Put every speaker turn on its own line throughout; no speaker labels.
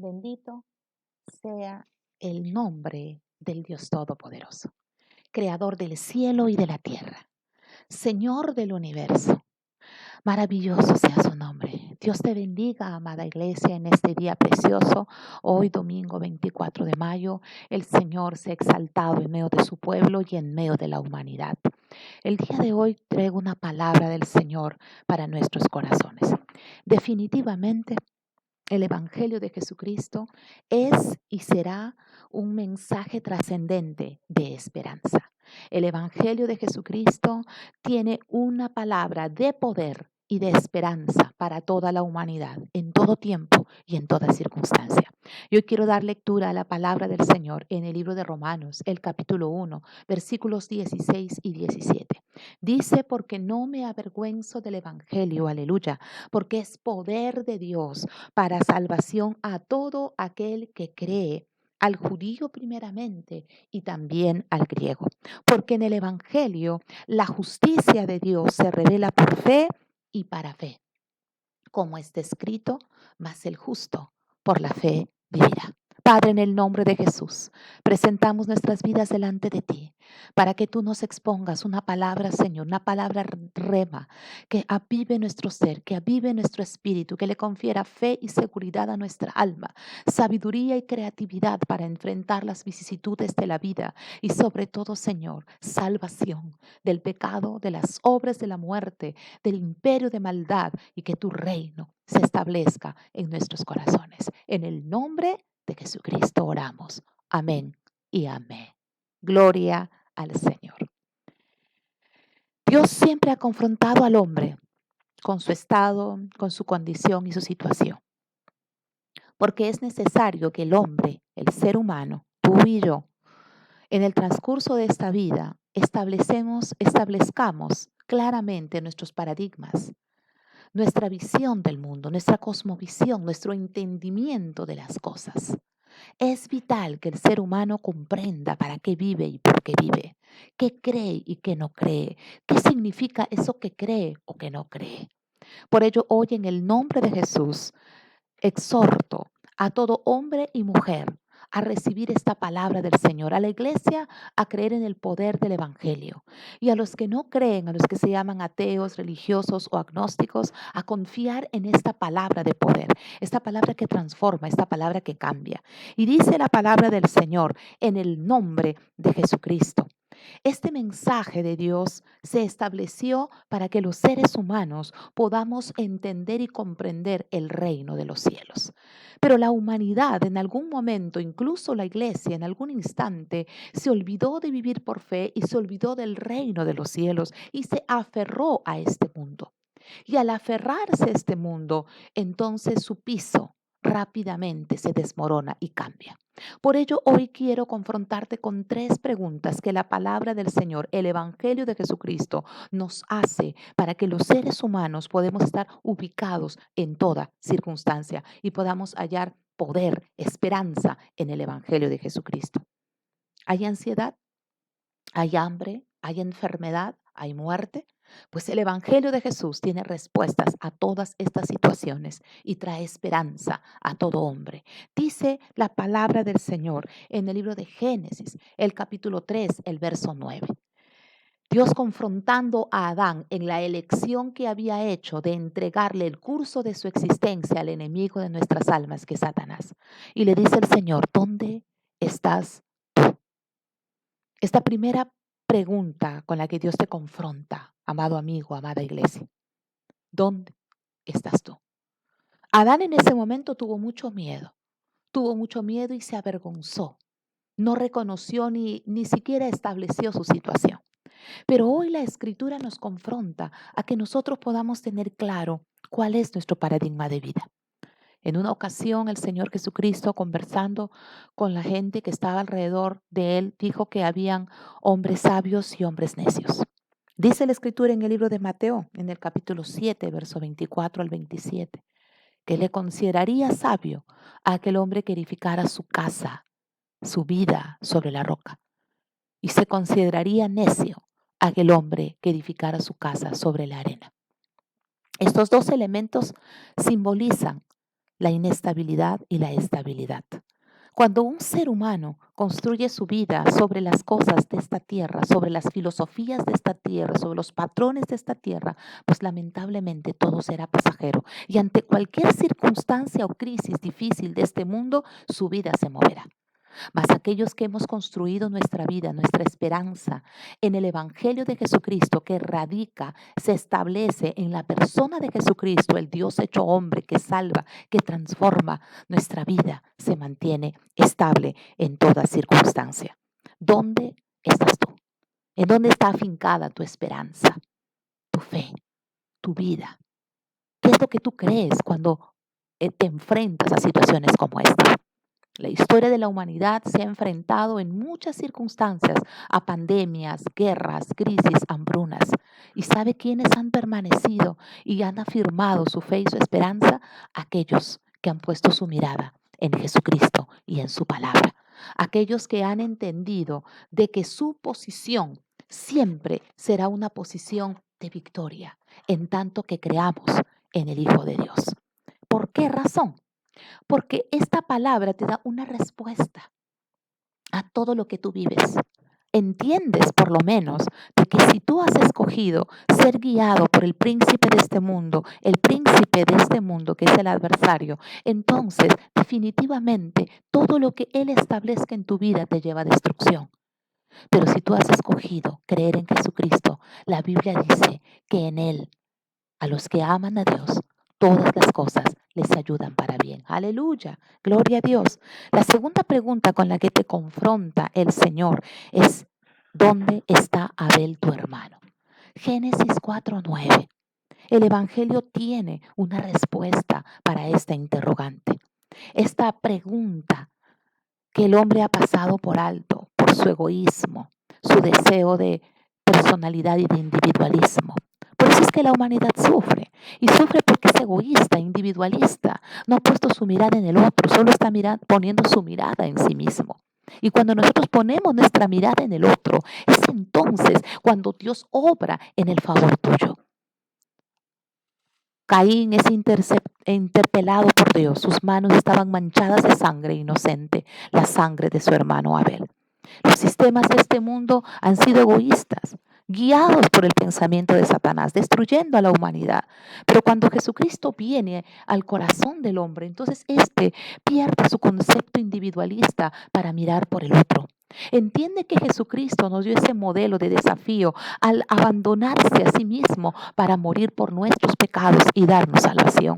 Bendito sea el nombre del Dios Todopoderoso, Creador del cielo y de la tierra, Señor del universo. Maravilloso sea su nombre. Dios te bendiga, amada iglesia, en este día precioso. Hoy, domingo 24 de mayo, el Señor se ha exaltado en medio de su pueblo y en medio de la humanidad. El día de hoy traigo una palabra del Señor para nuestros corazones. Definitivamente, el Evangelio de Jesucristo es y será un mensaje trascendente de esperanza. El Evangelio de Jesucristo tiene una palabra de poder y de esperanza para toda la humanidad, en todo tiempo y en toda circunstancia. Yo quiero dar lectura a la palabra del Señor en el libro de Romanos, el capítulo 1, versículos 16 y 17. Dice, porque no me avergüenzo del Evangelio, aleluya, porque es poder de Dios para salvación a todo aquel que cree, al judío primeramente y también al griego. Porque en el Evangelio la justicia de Dios se revela por fe y para fe. Como está escrito, mas el justo por la fe vivirá. Padre, en el nombre de Jesús, presentamos nuestras vidas delante de ti para que tú nos expongas una palabra, Señor, una palabra rema que avive nuestro ser, que avive nuestro espíritu, que le confiera fe y seguridad a nuestra alma, sabiduría y creatividad para enfrentar las vicisitudes de la vida y sobre todo, Señor, salvación del pecado, de las obras de la muerte, del imperio de maldad y que tu reino se establezca en nuestros corazones. En el nombre de Jesucristo oramos. Amén y amén. Gloria al Señor. Dios siempre ha confrontado al hombre con su estado, con su condición y su situación. Porque es necesario que el hombre, el ser humano, tú y yo, en el transcurso de esta vida, establezcamos claramente nuestros paradigmas, nuestra visión del mundo, nuestra cosmovisión, nuestro entendimiento de las cosas. Es vital que el ser humano comprenda para qué vive y por qué vive, qué cree y qué no cree, qué significa eso que cree o que no cree. Por ello, hoy en el nombre de Jesús, exhorto a todo hombre y mujer a recibir esta palabra del Señor, a la iglesia a creer en el poder del Evangelio y a los que no creen, a los que se llaman ateos, religiosos o agnósticos, a confiar en esta palabra de poder, esta palabra que transforma, esta palabra que cambia. Y dice la palabra del Señor en el nombre de Jesucristo. Este mensaje de Dios se estableció para que los seres humanos podamos entender y comprender el reino de los cielos. Pero la humanidad en algún momento, incluso la iglesia en algún instante, se olvidó de vivir por fe y se olvidó del reino de los cielos y se aferró a este mundo. Y al aferrarse a este mundo, entonces su piso rápidamente se desmorona y cambia. Por ello, hoy quiero confrontarte con tres preguntas que la palabra del Señor, el Evangelio de Jesucristo, nos hace para que los seres humanos podamos estar ubicados en toda circunstancia y podamos hallar poder, esperanza en el Evangelio de Jesucristo. ¿Hay ansiedad? ¿Hay hambre? ¿Hay enfermedad? ¿Hay muerte? Pues el Evangelio de Jesús tiene respuestas a todas estas situaciones y trae esperanza a todo hombre. Dice la palabra del Señor en el libro de Génesis, el capítulo 3, el verso 9. Dios confrontando a Adán en la elección que había hecho de entregarle el curso de su existencia al enemigo de nuestras almas, que es Satanás. Y le dice el Señor, ¿dónde estás tú? Esta primera pregunta con la que Dios te confronta, amado amigo, amada iglesia. ¿Dónde estás tú? Adán en ese momento tuvo mucho miedo y se avergonzó. No reconoció ni siquiera estableció su situación. Pero hoy la Escritura nos confronta a que nosotros podamos tener claro cuál es nuestro paradigma de vida. En una ocasión, el Señor Jesucristo, conversando con la gente que estaba alrededor de él, dijo que habían hombres sabios y hombres necios. Dice la Escritura en el libro de Mateo, en el capítulo 7, verso 24 al 27, que le consideraría sabio a aquel hombre que edificara su casa, su vida sobre la roca, y se consideraría necio a aquel hombre que edificara su casa sobre la arena. Estos dos elementos simbolizan la inestabilidad y la estabilidad. Cuando un ser humano construye su vida sobre las cosas de esta tierra, sobre las filosofías de esta tierra, sobre los patrones de esta tierra, pues lamentablemente todo será pasajero. Y ante cualquier circunstancia o crisis difícil de este mundo, su vida se moverá. Mas aquellos que hemos construido nuestra vida, nuestra esperanza en el Evangelio de Jesucristo que radica, se establece en la persona de Jesucristo, el Dios hecho hombre que salva, que transforma, nuestra vida se mantiene estable en toda circunstancia. ¿Dónde estás tú? ¿En dónde está afincada tu esperanza, tu fe, tu vida? ¿Qué es lo que tú crees cuando te enfrentas a situaciones como esta? La historia de la humanidad se ha enfrentado en muchas circunstancias a pandemias, guerras, crisis, hambrunas. ¿Y sabe quiénes han permanecido y han afirmado su fe y su esperanza? Aquellos que han puesto su mirada en Jesucristo y en su palabra. Aquellos que han entendido de que su posición siempre será una posición de victoria, en tanto que creamos en el Hijo de Dios. ¿Por qué razón? Porque esta palabra te da una respuesta a todo lo que tú vives. Entiendes por lo menos de que si tú has escogido ser guiado por el príncipe de este mundo, el príncipe de este mundo que es el adversario, entonces definitivamente todo lo que él establezca en tu vida te lleva a destrucción. Pero si tú has escogido creer en Jesucristo, la Biblia dice que en él, a los que aman a Dios, todas las cosas les ayudan para bien. Aleluya, gloria a Dios. La segunda pregunta con la que te confronta el Señor es, ¿dónde está Abel tu hermano? Génesis 4:9. El Evangelio tiene una respuesta para esta interrogante. Esta pregunta que el hombre ha pasado por alto, por su egoísmo, su deseo de personalidad y de individualismo. Por eso es que la humanidad sufre, y sufre porque es egoísta, individualista, no ha puesto su mirada en el otro, solo está poniendo su mirada en sí mismo. Y cuando nosotros ponemos nuestra mirada en el otro, es entonces cuando Dios obra en el favor tuyo. Caín es interpelado por Dios. Sus manos estaban manchadas de sangre inocente, la sangre de su hermano Abel. Los sistemas de este mundo han sido egoístas, guiados por el pensamiento de Satanás, destruyendo a la humanidad. Pero cuando Jesucristo viene al corazón del hombre, entonces éste pierde su concepto individualista para mirar por el otro. Entiende que Jesucristo nos dio ese modelo de desafío al abandonarse a sí mismo para morir por nuestros pecados y darnos salvación.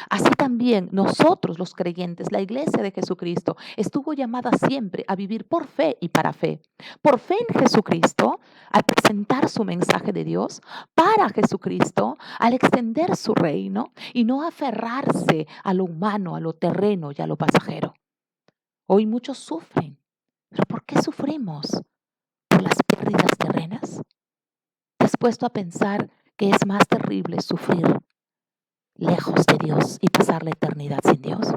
Así también nosotros los creyentes, la iglesia de Jesucristo, estuvo llamada siempre a vivir por fe y para fe. Por fe en Jesucristo, al presentar su mensaje de Dios, para Jesucristo, al extender su reino y no aferrarse a lo humano, a lo terreno y a lo pasajero. Hoy muchos sufren. ¿Pero por qué sufrimos? ¿Por las pérdidas terrenas? ¿Te has puesto a pensar que es más terrible sufrir lejos de Dios y pasar la eternidad sin Dios?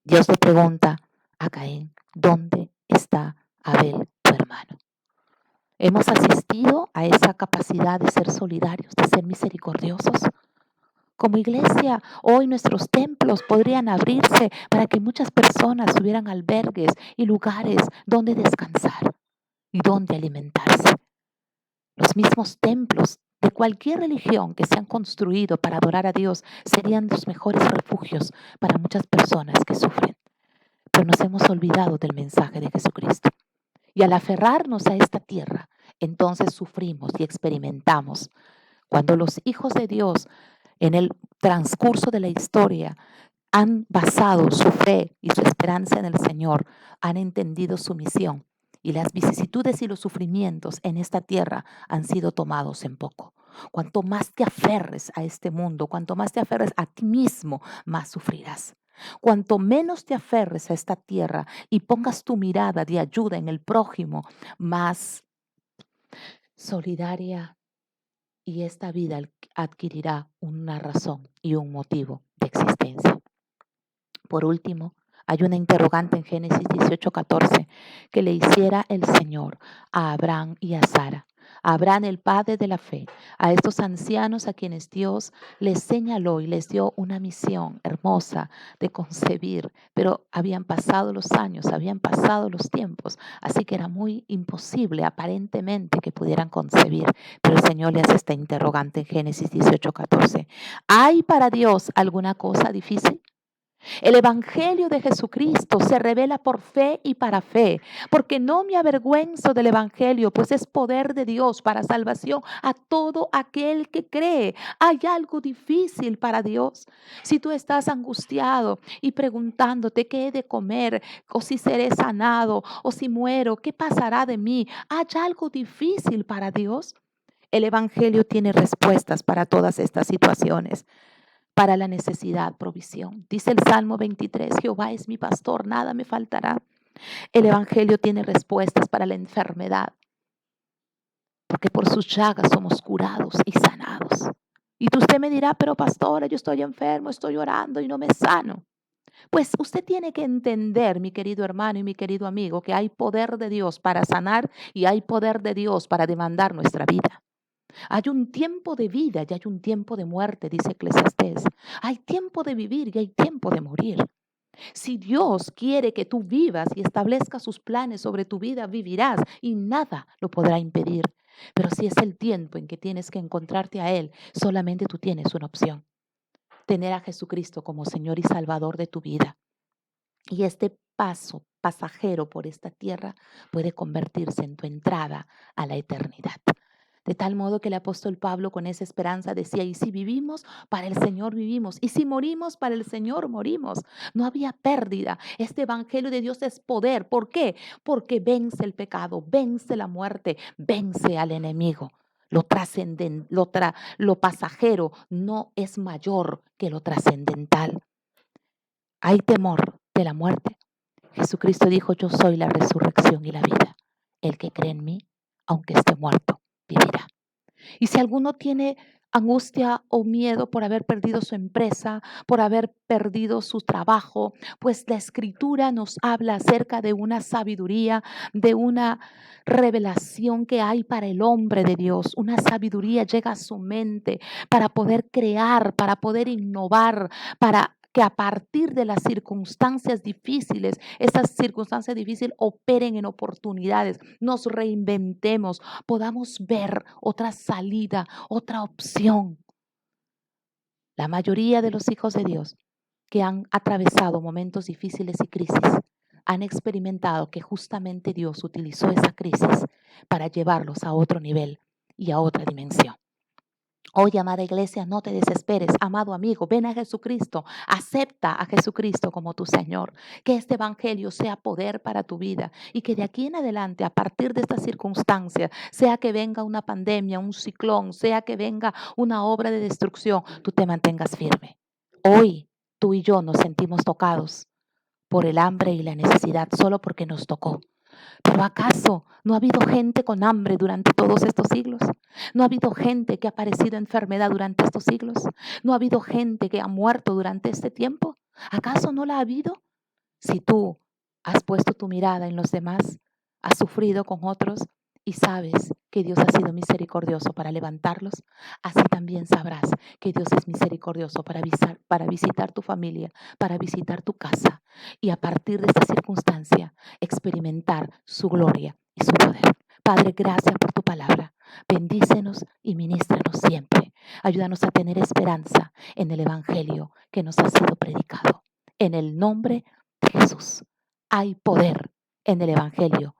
Dios le pregunta a Caín, ¿dónde está Abel, tu hermano? ¿Hemos asistido a esa capacidad de ser solidarios, de ser misericordiosos? Como iglesia, hoy nuestros templos podrían abrirse para que muchas personas tuvieran albergues y lugares donde descansar y donde alimentarse. Los mismos templos de cualquier religión que se han construido para adorar a Dios serían los mejores refugios para muchas personas que sufren. Pero nos hemos olvidado del mensaje de Jesucristo. Y al aferrarnos a esta tierra, entonces sufrimos y experimentamos. Cuando los hijos de Dios en el transcurso de la historia han basado su fe y su esperanza en el Señor, han entendido su misión y las vicisitudes y los sufrimientos en esta tierra han sido tomados en poco. Cuanto más te aferres a este mundo, cuanto más te aferres a ti mismo, más sufrirás. Cuanto menos te aferres a esta tierra y pongas tu mirada de ayuda en el prójimo, más solidaria y esta vida adquirirá una razón y un motivo de existencia. Por último, hay una interrogante en Génesis 18:14 que le hiciera el Señor a Abraham y a Sara. a Abraham, el padre de la fe, a estos ancianos a quienes Dios les señaló y les dio una misión hermosa de concebir, pero habían pasado los años, habían pasado los tiempos, así que era muy imposible aparentemente que pudieran concebir. Pero el Señor le hace esta interrogante en Génesis 18:14. ¿Hay para Dios alguna cosa difícil? El Evangelio de Jesucristo se revela por fe y para fe, porque no me avergüenzo del Evangelio, pues es poder de Dios para salvación a todo aquel que cree. ¿Hay algo difícil para Dios? Si tú estás angustiado y preguntándote qué he de comer, o si seré sanado, o si muero, ¿qué pasará de mí? ¿Hay algo difícil para Dios? El Evangelio tiene respuestas para todas estas situaciones. Para la necesidad, provisión. Dice el Salmo 23, Jehová es mi pastor, nada me faltará. El Evangelio tiene respuestas para la enfermedad, porque por sus llagas somos curados y sanados. Y usted me dirá, pero pastora, yo estoy enfermo, estoy orando y no me sano. Pues usted tiene que entender, mi querido hermano y mi querido amigo, que hay poder de Dios para sanar y hay poder de Dios para demandar nuestra vida. Hay un tiempo de vida y hay un tiempo de muerte, dice Eclesiastés. Hay tiempo de vivir y hay tiempo de morir. Si Dios quiere que tú vivas y establezca sus planes sobre tu vida, vivirás y nada lo podrá impedir. Pero si es el tiempo en que tienes que encontrarte a Él, solamente tú tienes una opción: tener a Jesucristo como Señor y Salvador de tu vida. Y este paso pasajero por esta tierra puede convertirse en tu entrada a la eternidad. De tal modo que el apóstol Pablo con esa esperanza decía, y si vivimos, para el Señor vivimos, y si morimos, para el Señor morimos. No había pérdida. Este evangelio de Dios es poder. ¿Por qué? Porque vence el pecado, vence la muerte, vence al enemigo. Lo trascendente, lo pasajero no es mayor que lo trascendental. Hay temor de la muerte. Jesucristo dijo, yo soy la resurrección y la vida. El que cree en mí, aunque esté muerto, vivirá. Y si alguno tiene angustia o miedo por haber perdido su empresa, por haber perdido su trabajo, pues la Escritura nos habla acerca de una sabiduría, de una revelación que hay para el hombre de Dios. Una sabiduría llega a su mente para poder crear, para poder innovar, para que a partir de las circunstancias difíciles, esas circunstancias difíciles operen en oportunidades, nos reinventemos, podamos ver otra salida, otra opción. La mayoría de los hijos de Dios que han atravesado momentos difíciles y crisis han experimentado que justamente Dios utilizó esa crisis para llevarlos a otro nivel y a otra dimensión. Hoy, amada iglesia, no te desesperes, amado amigo, ven a Jesucristo, acepta a Jesucristo como tu Señor, que este evangelio sea poder para tu vida y que de aquí en adelante, a partir de estas circunstancias, sea que venga una pandemia, un ciclón, sea que venga una obra de destrucción, tú te mantengas firme. Hoy tú y yo nos sentimos tocados por el hambre y la necesidad solo porque nos tocó. ¿Pero acaso no ha habido gente con hambre durante todos estos siglos? ¿No ha habido gente que ha padecido enfermedad durante estos siglos? ¿No ha habido gente que ha muerto durante este tiempo? ¿Acaso no la ha habido? Si tú has puesto tu mirada en los demás, has sufrido con otros y sabes que Dios ha sido misericordioso para levantarlos, así también sabrás que Dios es misericordioso para visitar tu familia, para visitar tu casa y a partir de esta circunstancia experimentar su gloria y su poder. Padre, gracias por tu palabra. Bendícenos y ministranos siempre. Ayúdanos a tener esperanza en el evangelio que nos ha sido predicado. En el nombre de Jesús. Hay poder en el evangelio